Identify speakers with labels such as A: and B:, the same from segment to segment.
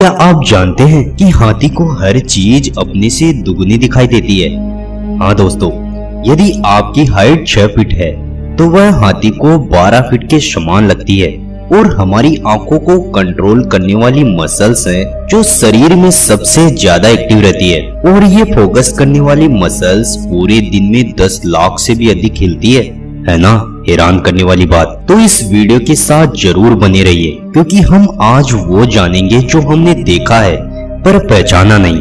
A: क्या आप जानते हैं कि हाथी को हर चीज अपने से दुगनी दिखाई देती है? हाँ दोस्तों, यदि आपकी हाइट 6 फीट है तो वह हाथी को 12 फीट के समान लगती है। और हमारी आंखों को कंट्रोल करने वाली मसल्स हैं जो शरीर में सबसे ज्यादा एक्टिव रहती है, और ये फोकस करने वाली मसल्स पूरे दिन में 10 लाख से भी अधिक हिलती है ना? हैरान करने वाली बात। तो इस वीडियो के साथ जरूर बने रहिए, क्योंकि हम आज वो जानेंगे जो हमने देखा है पर पहचाना नहीं।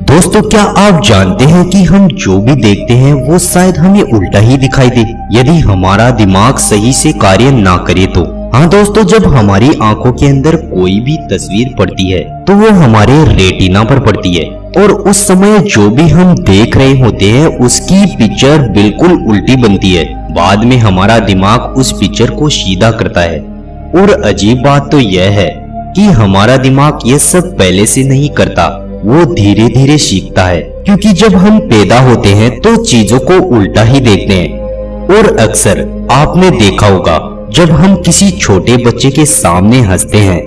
A: दोस्तों, क्या आप जानते हैं कि हम जो भी देखते हैं वो शायद हमें उल्टा ही दिखाई दे, यदि हमारा दिमाग सही से कार्य ना करे तो। हाँ दोस्तों, जब हमारी आंखों के अंदर कोई भी तस्वीर पड़ती है तो वो हमारे रेटिना पर पड़ती है, और उस समय जो भी हम देख रहे होते हैं उसकी पिक्चर बिल्कुल उल्टी बनती है। बाद में हमारा दिमाग उस पिक्चर को सीधा करता है। और अजीब बात तो यह है कि हमारा दिमाग ये सब पहले से नहीं करता, वो धीरे धीरे सीखता है, क्योंकि जब हम पैदा होते हैं तो चीजों को उल्टा ही देखते हैं। और अक्सर आपने देखा होगा, जब हम किसी छोटे बच्चे के सामने हंसते हैं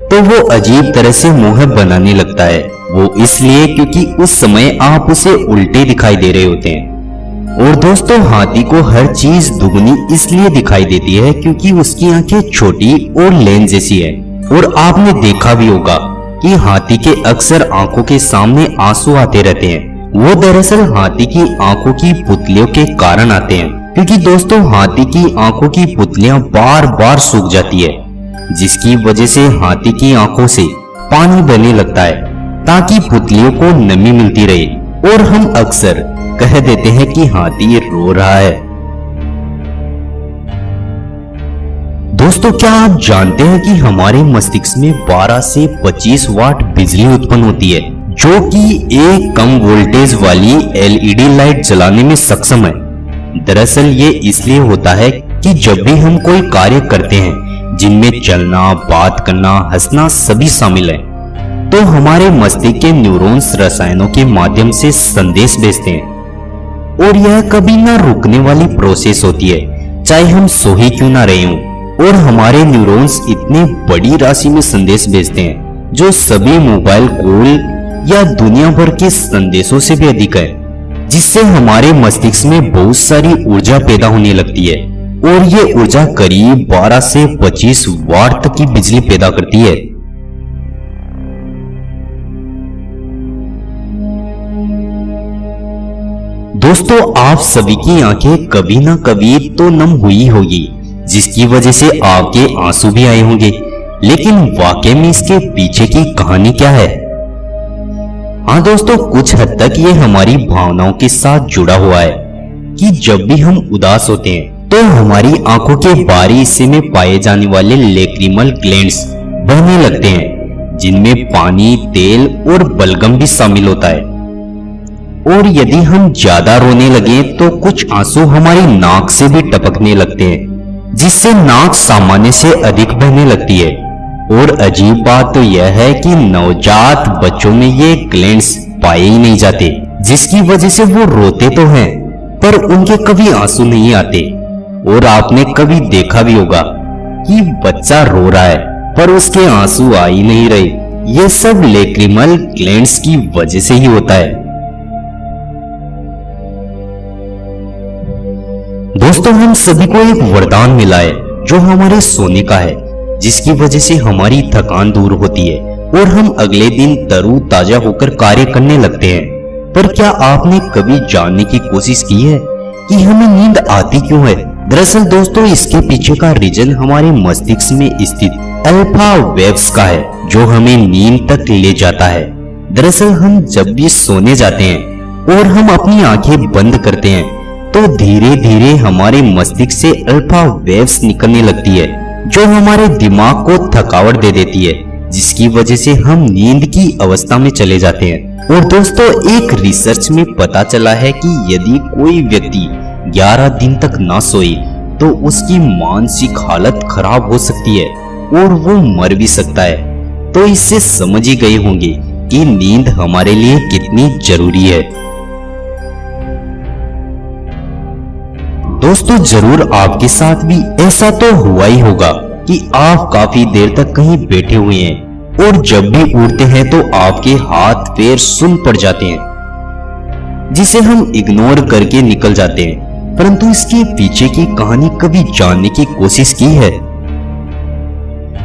A: तो वो अजीब तरह से मुंह बनाने लगता है। वो इसलिए क्योंकि उस समय आप उसे उल्टे दिखाई दे रहे होते हैं। और दोस्तों, हाथी को हर चीज दुगनी इसलिए दिखाई देती है क्योंकि उसकी आंखें छोटी और लेंस जैसी है। और आपने देखा भी होगा कि हाथी के अक्सर आंखों के सामने आंसू आते रहते हैं। वो दरअसल हाथी की आंखों की पुतलियों के कारण आते हैं, क्योंकि दोस्तों हाथी की आंखों की पुतलियां बार बार सूख जाती है, जिसकी वजह से हाथी की आंखों से पानी बहने लगता है ताकि पुतलियों को नमी मिलती रहे। और हम अक्सर कह देते हैं कि हाथी रो रहा है। दोस्तों, क्या आप जानते हैं कि हमारे मस्तिष्क में 12 से 25 वाट बिजली उत्पन्न होती है, जो कि एक कम वोल्टेज वाली एलईडी लाइट जलाने में सक्षम है। दरअसल ये इसलिए होता है कि जब भी हम कोई कार्य करते हैं जिनमें चलना, बात करना, हंसना सभी शामिल है, तो हमारे मस्तिष्क के न्यूरॉन्स रसायनों के माध्यम से संदेश भेजते हैं। और यह कभी ना रुकने वाली प्रोसेस होती है, चाहे हम सो ही क्यों ना रहे हों। और हमारे न्यूरॉन्स इतनी बड़ी राशि में संदेश भेजते हैं जो सभी मोबाइल कॉल या दुनिया भर के संदेशों से भी अधिक है, जिससे हमारे मस्तिष्क में बहुत सारी ऊर्जा पैदा होने लगती है। और ये ऊर्जा करीब 12 से 25 वाट तक की बिजली पैदा करती है। दोस्तों, आप सभी की आंखें कभी ना कभी तो नम हुई होगी, जिसकी वजह से आपके आंसू भी आए होंगे। लेकिन वाकई में इसके पीछे की कहानी क्या है? हाँ दोस्तों, कुछ हद तक ये हमारी भावनाओं के साथ जुड़ा हुआ है कि जब भी हम उदास होते हैं तो हमारी आंखों के बाहरी हिस्से में पाए जाने वाले लैक्रिमल ग्लैंड्स बहने लगते हैं, जिनमें पानी, तेल और बलगम भी शामिल होता है। और यदि हम ज्यादा रोने लगे तो कुछ आंसू हमारी नाक से भी टपकने लगते हैं, जिससे नाक सामान्य से अधिक बहने लगती है। और अजीब बात तो यह है कि नवजात बच्चों में ये ग्लैंड्स पाए ही नहीं जाते, जिसकी वजह से वो रोते तो हैं पर उनके कभी आंसू नहीं आते। और आपने कभी देखा भी होगा कि बच्चा रो रहा है पर उसके आंसू आ ही नहीं रहे। ये सब लैक्रिमल ग्लैंड्स की वजह से ही होता है। दोस्तों, हम सभी को एक वरदान मिला है जो हमारे सोने का है, जिसकी वजह से हमारी थकान दूर होती है और हम अगले दिन तरोताजा होकर कार्य करने लगते हैं। पर क्या आपने कभी जानने की कोशिश की है कि हमें नींद आती क्यों है? दरअसल दोस्तों, इसके पीछे का रीजन हमारे मस्तिष्क में स्थित अल्फा वेव्स का है, जो हमें नींद तक ले जाता है। दरअसल हम जब भी सोने जाते हैं और हम अपनी आंखें बंद करते हैं तो धीरे धीरे हमारे मस्तिष्क से अल्फा वेव्स निकलने लगती है, जो हमारे दिमाग को थकावट दे देती है, जिसकी वजह से हम नींद की अवस्था में चले जाते हैं। और दोस्तों, एक रिसर्च में पता चला है कि यदि कोई व्यक्ति 11 दिन तक ना सोए तो उसकी मानसिक हालत खराब हो सकती है और वो मर भी सकता है। तो इससे समझ ही गए होंगे कि नींद हमारे लिए कितनी जरूरी है। दोस्तों जरूर आपके साथ भी ऐसा तो हुआ ही होगा कि आप काफी देर तक कहीं बैठे हुए हैं और जब भी उड़ते हैं तो आपके हाथ पैर सुन पड़ जाते हैं, जिसे हम इग्नोर करके निकल जाते हैं। परंतु इसके पीछे की कहानी कभी जानने की कोशिश की है?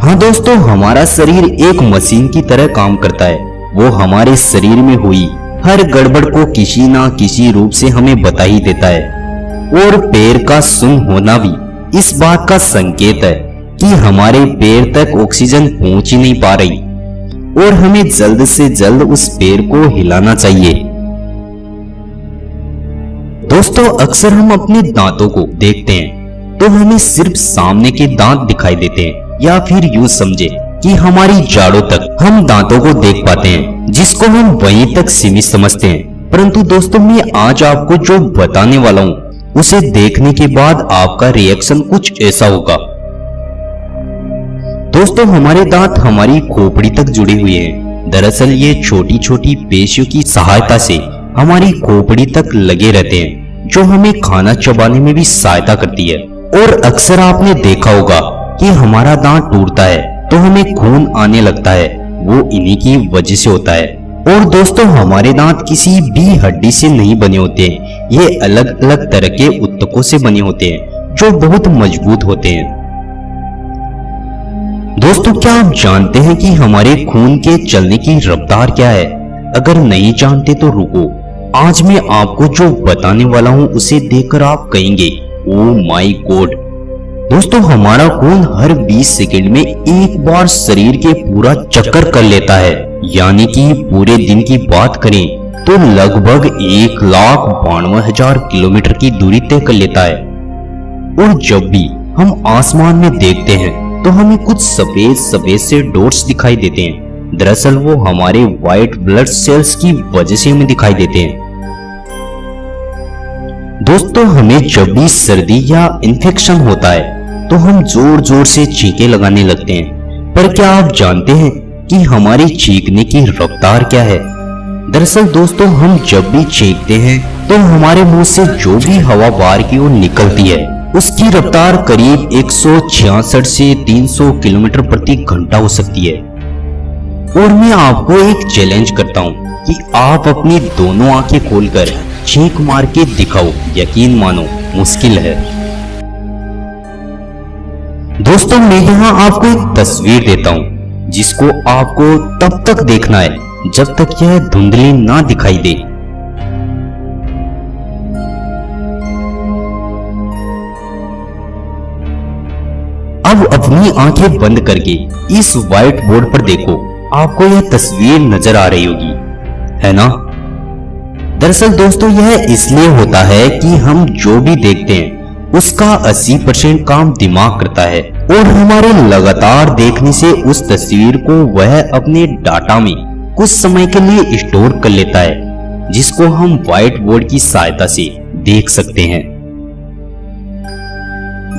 A: हाँ दोस्तों, हमारा शरीर एक मशीन की तरह काम करता है। वो हमारे शरीर में हुई हर गड़बड़ को किसी ना किसी रूप से हमें बता ही देता है, और पैर का सुन होना भी इस बात का संकेत है कि हमारे पैर तक ऑक्सीजन पहुंच ही नहीं पा रही और हमें जल्द से जल्द उस पैर को हिलाना चाहिए। दोस्तों अक्सर हम अपने दांतों को देखते हैं तो हमें सिर्फ सामने के दांत दिखाई देते हैं, या फिर यूं समझे कि हमारी जाड़ों तक हम दांतों को देख पाते हैं, जिसको हम वहीं तक सीमित समझते हैं। परंतु दोस्तों मैं आज आपको जो बताने वाला हूँ उसे देखने के बाद आपका रिएक्शन कुछ ऐसा होगा। दोस्तों हमारे दांत हमारी खोपड़ी तक जुड़े हुए हैं। दरअसल ये छोटी छोटी पेशियों की सहायता से हमारी खोपड़ी तक लगे रहते हैं, जो हमें खाना चबाने में भी सहायता करती है। और अक्सर आपने देखा होगा कि हमारा दांत टूटता है तो हमें खून आने लगता है, वो इन्हीं की वजह से होता है। और दोस्तों हमारे दांत किसी भी हड्डी से नहीं बने होते हैं, ये अलग अलग तरह के ऊतकों से बने होते हैं जो बहुत मजबूत होते हैं। दोस्तों क्या आप जानते हैं कि हमारे खून के चलने की रफ्तार क्या है? अगर नहीं जानते तो रुको, आज मैं आपको जो बताने वाला हूं उसे देखकर आप कहेंगे ओ माय गॉड। दोस्तों हमारा खून हर 20 सेकंड में एक बार शरीर के पूरा चक्कर कर लेता है, यानी कि पूरे दिन की बात करें तो लगभग 1,92,000 किलोमीटर की दूरी तय कर लेता है। और जब भी हम आसमान में देखते हैं तो हमें कुछ सफेद सफेद से डॉट्स दिखाई देते हैं। दरअसल वो हमारे व्हाइट ब्लड सेल्स की वजह से हमें दिखाई देते हैं। दोस्तों हमें जब भी सर्दी या इन्फेक्शन होता है तो हम जोर जोर से चीखें लगाने लगते हैं, पर क्या आप जानते हैं कि हमारी चीखने की रफ्तार क्या है? दरअसल दोस्तों हम जब भी चीखते हैं तो हमारे मुंह से जो भी हवा बाहर की ओर निकलती है उसकी रफ्तार करीब 166 से 300 किलोमीटर प्रति घंटा हो सकती है। और मैं आपको एक चैलेंज करता हूं कि आप अपनी दोनों आंखें खोलकर चीख मार के दिखाओ, यकीन मानो मुश्किल है। दोस्तों मैं यहाँ आपको एक तस्वीर देता हूँ जिसको आपको तब तक देखना है जब तक यह धुंधली ना दिखाई दे। अब अपनी आंखें बंद करके इस व्हाइट बोर्ड पर देखो, आपको यह तस्वीर नजर आ रही होगी, है ना? दरअसल दोस्तों यह इसलिए होता है कि हम जो भी देखते हैं उसका 80% काम दिमाग करता है, और हमारे लगातार देखने से उस तस्वीर को वह अपने डाटा में कुछ समय के लिए स्टोर कर लेता है, जिसको हम व्हाइट बोर्ड की सहायता से देख सकते हैं।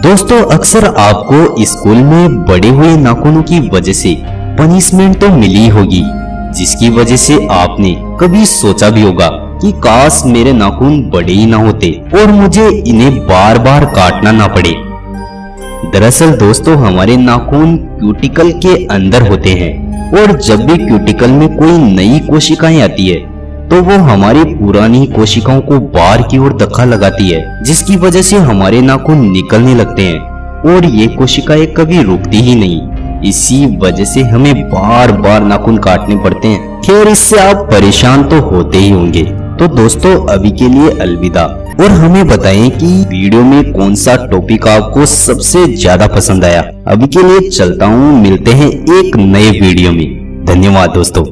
A: दोस्तों अक्सर आपको स्कूल में बड़े हुए नाखूनों की वजह से पनिशमेंट तो मिली होगी, जिसकी वजह से आपने कभी सोचा भी होगा कि काश मेरे नाखून बड़े ही ना होते और मुझे इन्हें बार बार काटना ना पड़े। दरअसल दोस्तों हमारे नाखून क्यूटिकल के अंदर होते हैं, और जब भी क्यूटिकल में कोई नई कोशिकाएं आती है तो वो हमारी पुरानी कोशिकाओं को बाहर की ओर धक्का लगाती है, जिसकी वजह से हमारे नाखून निकलने लगते हैं और ये कोशिकाएं कभी रुकती ही नहीं। इसी वजह से हमें बार बार नाखून काटने पड़ते हैं। खैर इससे आप परेशान तो होते ही होंगे। तो दोस्तों अभी के लिए अलविदा, और हमें बताएं कि वीडियो में कौन सा टॉपिक आपको सबसे ज्यादा पसंद आया। अभी के लिए चलता हूँ, मिलते हैं एक नए वीडियो में। धन्यवाद दोस्तों।